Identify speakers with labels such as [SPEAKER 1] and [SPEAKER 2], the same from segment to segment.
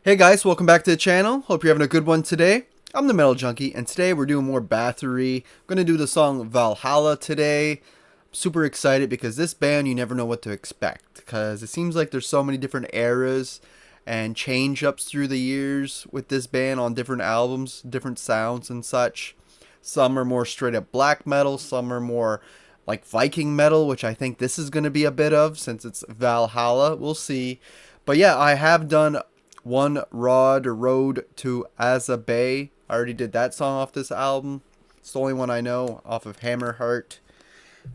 [SPEAKER 1] Hey guys, welcome back to the channel. Hope you're having a good one today. I'm the Metal Junkie, and today we're doing more Bathory. I'm going to do the song Valhalla today. I'm super excited because this band, you never know what to expect, because it seems like there's so many different eras and change-ups through the years with this band on different albums, different sounds and such. Some are more straight up black metal, some are more like Viking metal, which I think this is going to be a bit of since it's Valhalla. We'll see. But yeah, I have done one Road to Azabay. I already did that song off this album. It's the only one I know off of Hammerheart.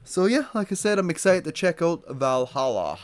[SPEAKER 1] So yeah, like I said, I'm excited to check out Valhalla.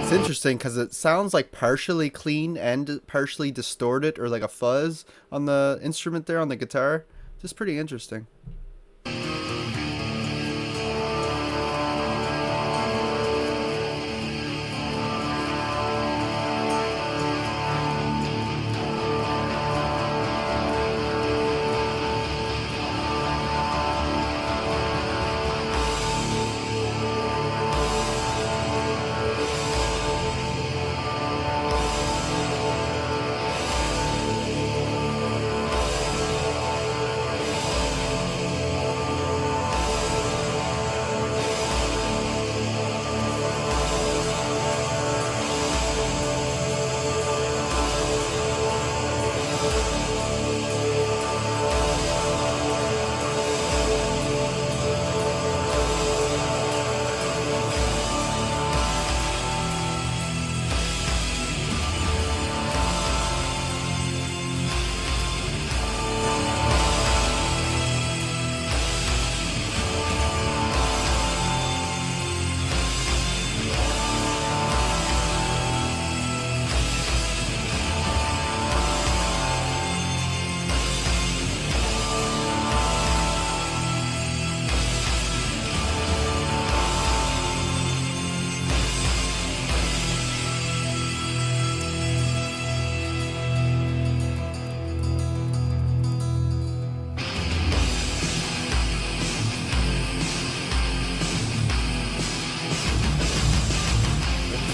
[SPEAKER 1] It's interesting because it sounds like partially clean and partially distorted, or like a fuzz on the instrument there on the guitar. Just pretty interesting.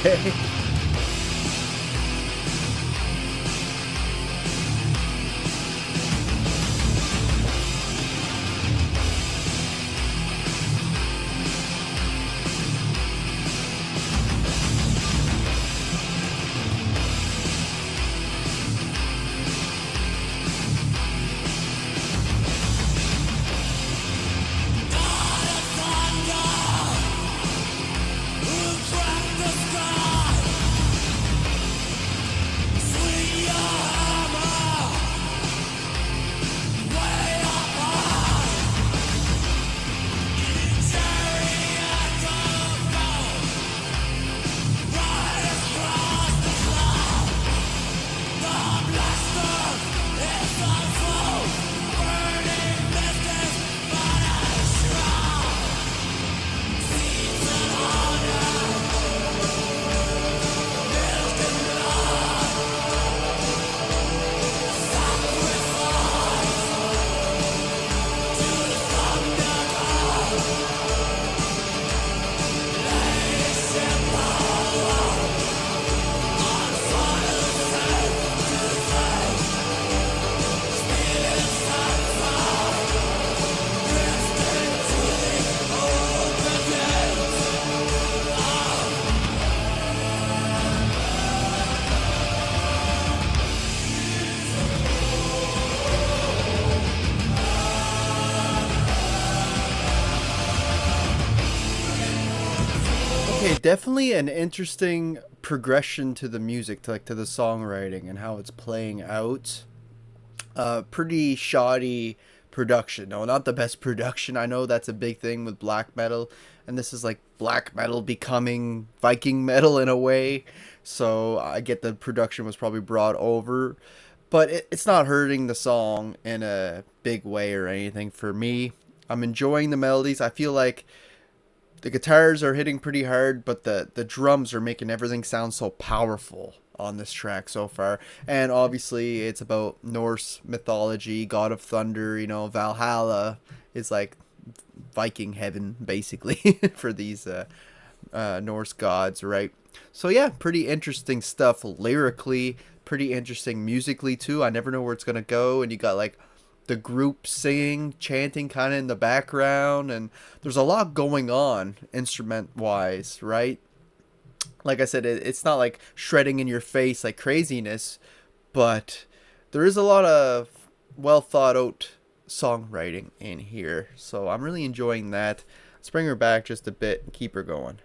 [SPEAKER 1] Okay. Okay, definitely an interesting progression to the music, to the songwriting and how it's playing out. Pretty shoddy production. No, not the best production. I know that's a big thing with black metal, and this is like black metal becoming Viking metal in a way. So I get the production was probably brought over, but it's not hurting the song in a big way or anything for me. I'm enjoying the melodies. I feel like the guitars are hitting pretty hard, but the drums are making everything sound so powerful on this track so far. And obviously, it's about Norse mythology, god of thunder. You know, Valhalla is like Viking heaven, basically, for these Norse gods, right? So yeah, pretty interesting stuff lyrically, pretty interesting musically too. I never know where it's gonna go, and you got like the group singing, chanting kind of in the background, and there's a lot going on instrument wise, right? Like I said, it's not like shredding in your face like craziness, but there is a lot of well thought out songwriting in here, so I'm really enjoying that. Let's bring her back just a bit and keep her going.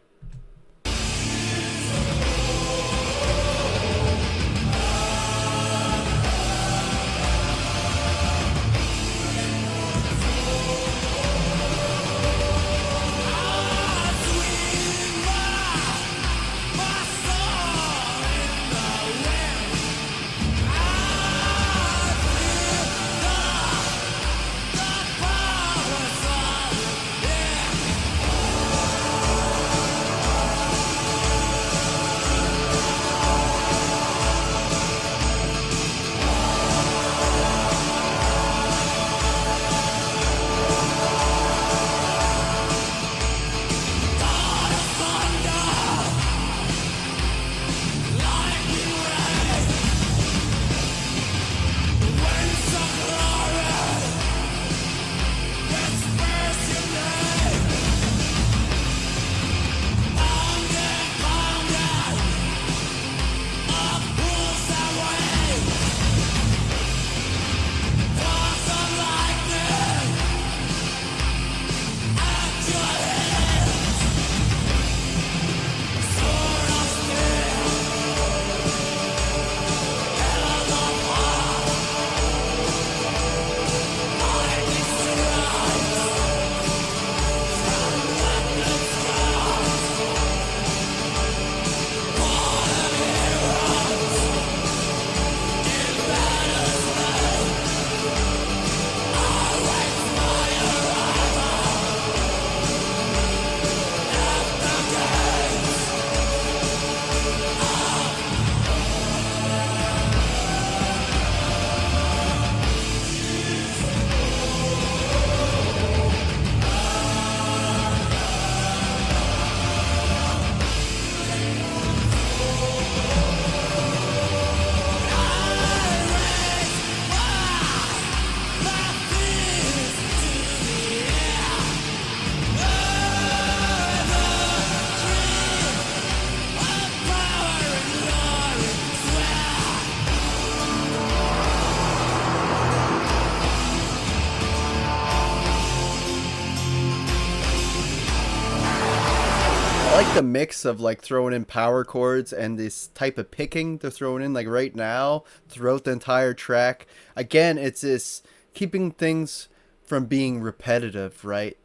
[SPEAKER 1] I like the mix of like throwing in power chords and this type of picking they're throwing in like right now throughout the entire track. Again, it's this keeping things from being repetitive, right?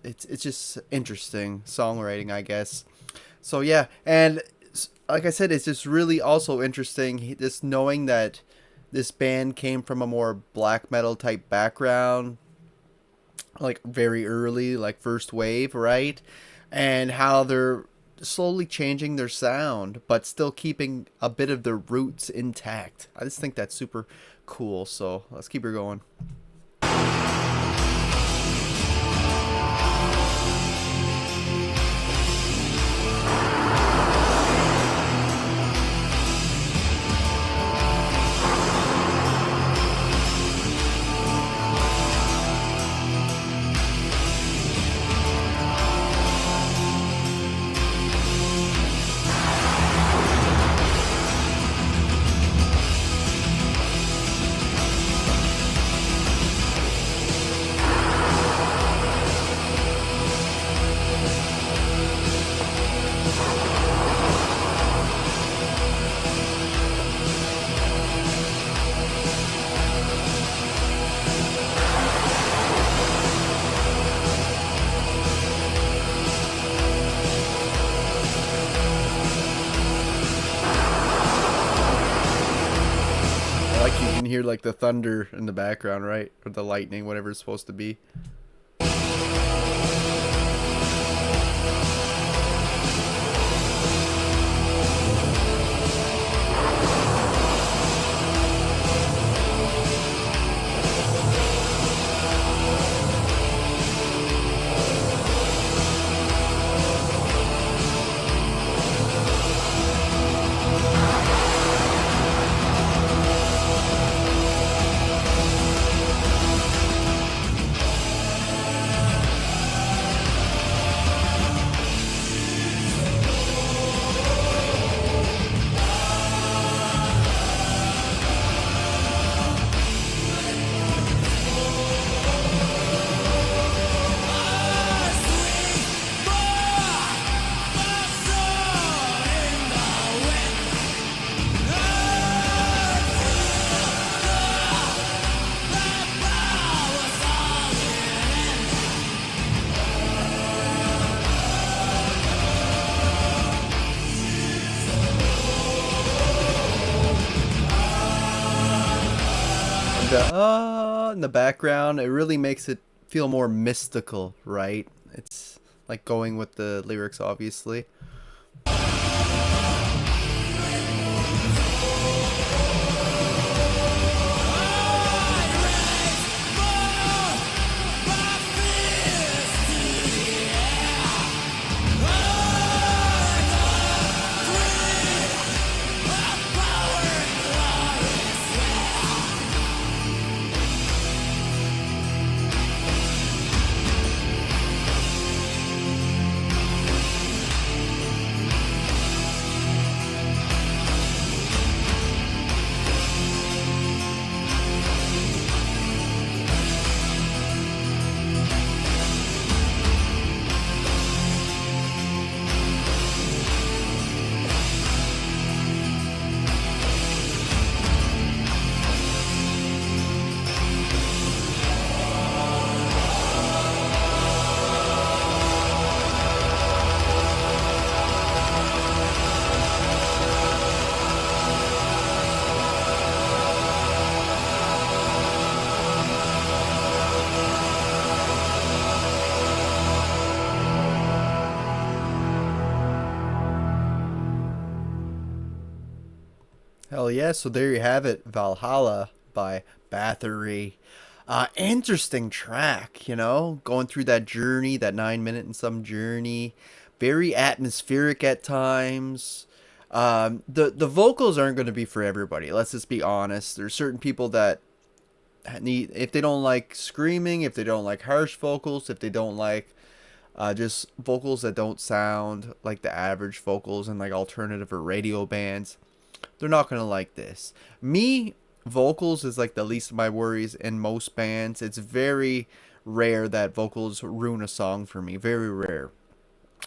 [SPEAKER 1] It's just interesting songwriting, I guess. So yeah, and like I said, it's just really also interesting just knowing that this band came from a more black metal type background, like very early, like first wave, right? And how they're slowly changing their sound, but still keeping a bit of their roots intact. I just think that's super cool. So let's keep her going. can hear like the thunder in the background, right? Or the lightning, whatever it's supposed to be. The in the background, it really makes it feel more mystical, right? It's like going with the lyrics, obviously. Hell yeah, so there you have it, Valhalla by Bathory. Interesting track, you know, going through that journey, that 9 minute and some journey. Very atmospheric at times. The vocals aren't going to be for everybody. Let's just be honest. There's certain people that need, if they don't like screaming, if they don't like harsh vocals, if they don't like just vocals that don't sound like the average vocals in like alternative or radio bands, they're not gonna like this. Me, vocals is like the least of my worries in most bands. It's very rare that vocals ruin a song for me. Very rare.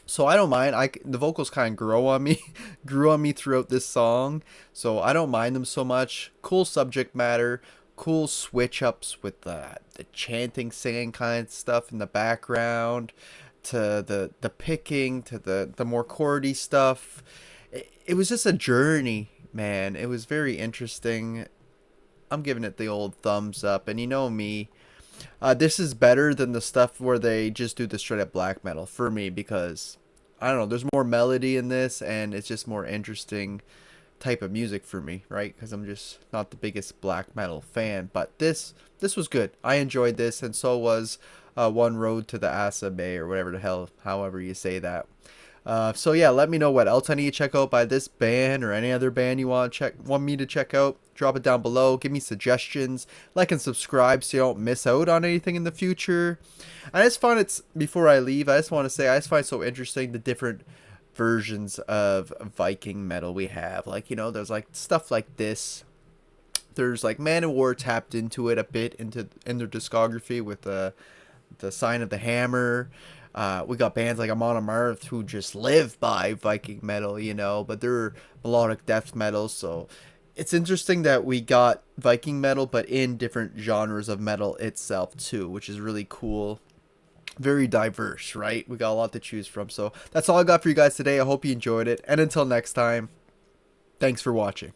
[SPEAKER 1] So I don't mind. The vocals kind of grow on me, grew on me throughout this song. So I don't mind them so much. Cool subject matter. Cool switch ups with the chanting, singing kind of stuff in the background, to the picking, to the more chordy stuff. It was just a journey, man. It was very interesting. I'm giving it the old thumbs up. And you know me, this is better than the stuff where they just do the straight up black metal for me, because I don't know, there's more melody in this and it's just more interesting type of music for me, right? Because I'm just not the biggest black metal fan. But this was good. I enjoyed this, and so was One Road to the Asa Bay, or whatever the hell, however you say that. So yeah, let me know what else I need to check out by this band or any other band you want me to check out. Drop it down below. Give me suggestions. Like and subscribe so you don't miss out on anything in the future. I just find before I leave, I just want to say I just find it so interesting the different versions of Viking metal we have. Like, you know, there's like stuff like this. There's like Manowar tapped into it a bit in their discography with the Sign of the Hammer. We got bands like Amon Amarth who just live by Viking metal, you know, but they're melodic death metal. So it's interesting that we got Viking metal, but in different genres of metal itself too, which is really cool. Very diverse, right? We got a lot to choose from. So that's all I got for you guys today. I hope you enjoyed it. And until next time, thanks for watching.